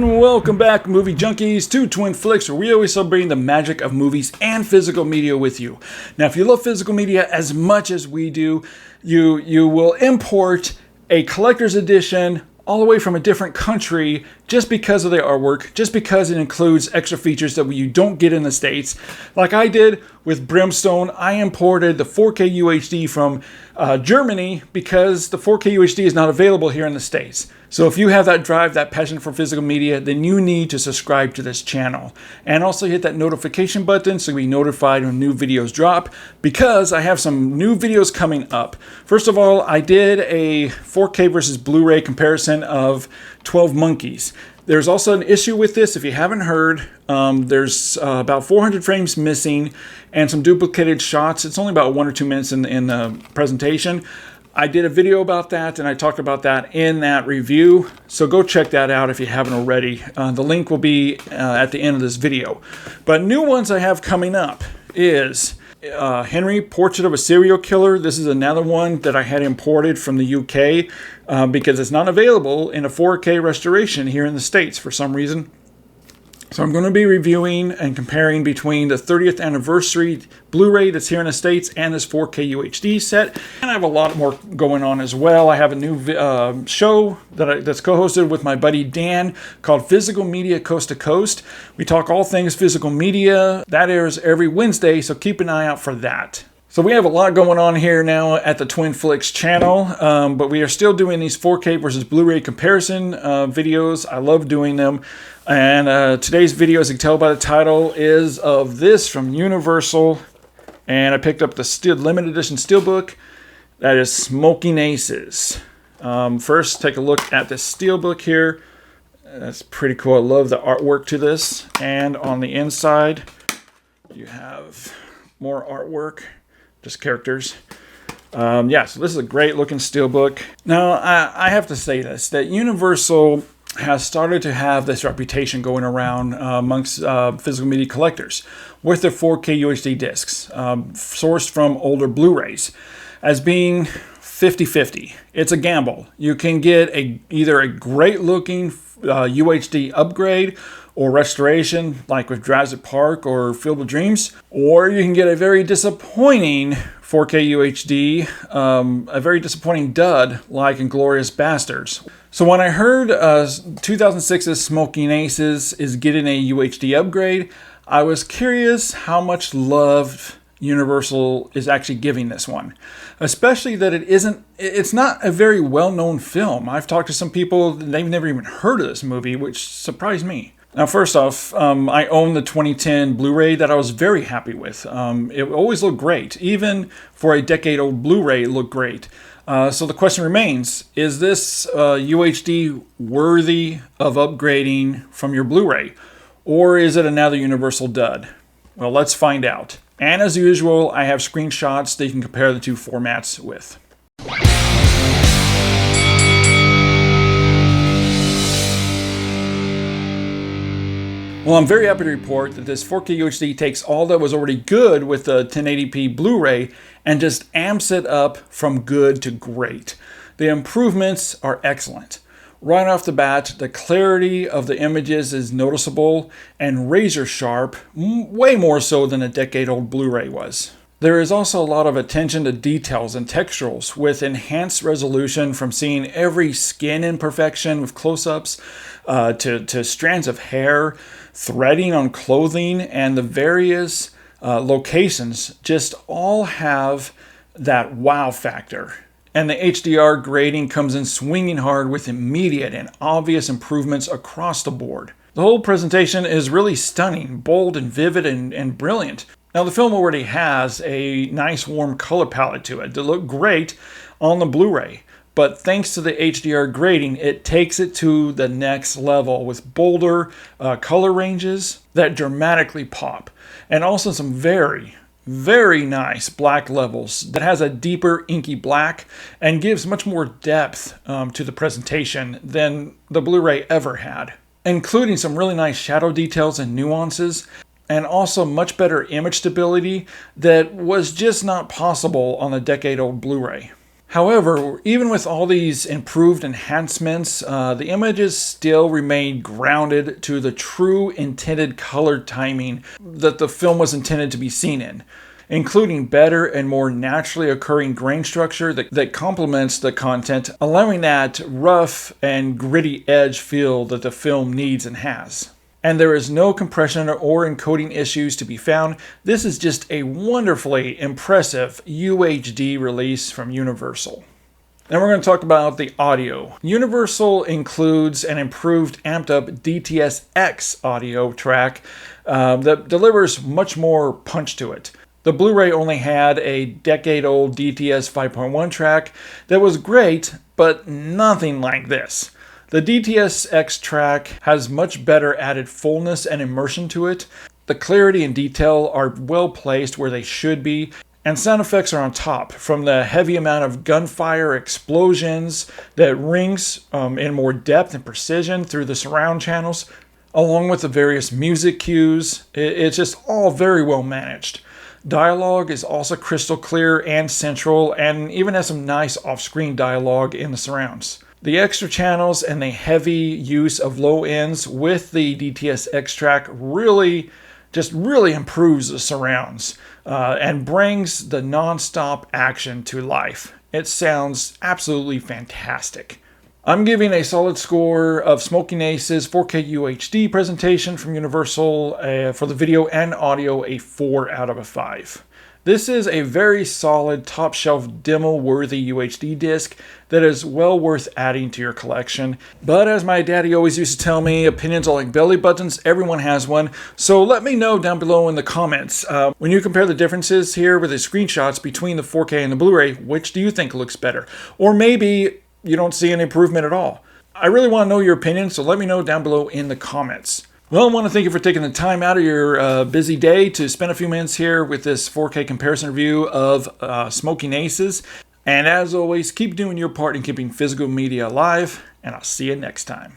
And welcome back, movie junkies, to Twin Flicks, where we always celebrate the magic of movies and physical media with you. Now, if you love physical media as much as we do, you will import a collector's edition all the way from a different country just because of the artwork, just because it includes extra features that you don't get in the States. Like I did with Brimstone, I imported the 4K UHD from Germany because the 4K UHD is not available here in the States. So if you have that drive, that passion for physical media, then you need to subscribe to this channel. And also hit that notification button so you'll be notified when new videos drop, because I have some new videos coming up. First of all, I did a 4K versus Blu-ray comparison of 12 Monkeys. There's also an issue with this, if you haven't heard. There's about 400 frames missing and some duplicated shots. It's only about 1 or 2 minutes in the presentation. I did a video about that, and I talked about that in that review, so go check that out if you haven't already. The link will be at the end of this video. But new ones I have coming up is Henry, Portrait of a Serial Killer. This is another one that I had imported from the UK because it's not available in a 4K restoration here in the States for some reason. So I'm going to be reviewing and comparing between the 30th anniversary Blu-ray that's here in the States and this 4K UHD set. And I have a lot more going on as well. I have a new show that's co-hosted with my buddy Dan called Physical Media Coast to Coast. We talk all things physical media. That airs every Wednesday, so keep an eye out for that. So we have a lot going on here now at the Twin Flicks channel, but we are still doing these 4K versus Blu-ray comparison videos. I love doing them. And today's video, as you can tell by the title, is of this from Universal. And I picked up the limited edition steelbook. That is Smokin Aces. First, take a look at the steelbook here. That's pretty cool. I love the artwork to this. And on the inside, you have more artwork. Just characters. So this is a great looking steelbook. Now, I have to say this, that Universal has started to have this reputation going around amongst physical media collectors with their 4K UHD discs, sourced from older Blu-rays, as being 50-50. It's a gamble. You can get either a great looking UHD upgrade or restoration, like with Jurassic Park or Field of Dreams, or you can get a very disappointing 4K UHD, a very disappointing dud like Inglourious Basterds. So when I heard 2006's Smokin Aces is getting a UHD upgrade, I was curious how much love Universal is actually giving this one, especially that it's not a very well-known film. I've talked to some people, they've never even heard of this movie, which surprised me. Now, first off, I own the 2010 Blu-ray that I was very happy with. It always looked great. Even for a decade-old Blu-ray, it looked great. So the question remains, is this UHD worthy of upgrading from your Blu-ray? Or is it another Universal dud? Well, let's find out. And as usual, I have screenshots that you can compare the two formats with. Well, I'm very happy to report that this 4K UHD takes all that was already good with the 1080p Blu-ray and just amps it up from good to great. The improvements are excellent. Right off the bat, the clarity of the images is noticeable and razor sharp, way more so than a decade-old Blu-ray was. There is also a lot of attention to details and texturals with enhanced resolution, from seeing every skin imperfection with close-ups to strands of hair, threading on clothing, and the various locations just all have that wow factor. And the HDR grading comes in swinging hard with immediate and obvious improvements across the board. The whole presentation is really stunning, bold and vivid and brilliant. Now, the film already has a nice warm color palette to it that looked great on the Blu-ray, but thanks to the HDR grading, it takes it to the next level with bolder color ranges that dramatically pop, and also some very nice black levels that has a deeper inky black and gives much more depth to the presentation than the Blu-ray ever had, including some really nice shadow details and nuances, and also much better image stability that was just not possible on a decade-old Blu-ray. However, even with all these improved enhancements, the images still remain grounded to the true intended color timing that the film was intended to be seen in, including better and more naturally occurring grain structure that complements the content, allowing that rough and gritty edge feel that the film needs and has. And there is no compression or encoding issues to be found. This is just a wonderfully impressive UHD release from Universal. Then we're going to talk about the audio. Universal includes an improved amped up DTS-X audio track that delivers much more punch to it. The Blu-ray only had a decade-old DTS 5.1 track that was great, but nothing like this. The DTS-X track has much better added fullness and immersion to it. The clarity and detail are well placed where they should be, and sound effects are on top, from the heavy amount of gunfire explosions that rings in more depth and precision through the surround channels, along with the various music cues. It's just all very well managed. Dialogue is also crystal clear and central, and even has some nice off-screen dialogue in the surrounds. The extra channels and the heavy use of low ends with the DTS-X track really improves the surrounds and brings the non-stop action to life. It sounds absolutely fantastic. I'm giving a solid score of Smokin Ace's 4K UHD presentation from Universal for the video and audio, a 4 out of 5. This is a very solid top-shelf demo-worthy UHD disc that is well worth adding to your collection. But as my daddy always used to tell me, opinions are like belly buttons, everyone has one. So let me know down below in the comments. When you compare the differences here with the screenshots between the 4K and the Blu-ray, which do you think looks better? Or maybe you don't see an improvement at all. I really want to know your opinion, so let me know down below in the comments. Well, I want to thank you for taking the time out of your busy day to spend a few minutes here with this 4K comparison review of Smokin Aces. And as always, keep doing your part in keeping physical media alive, and I'll see you next time.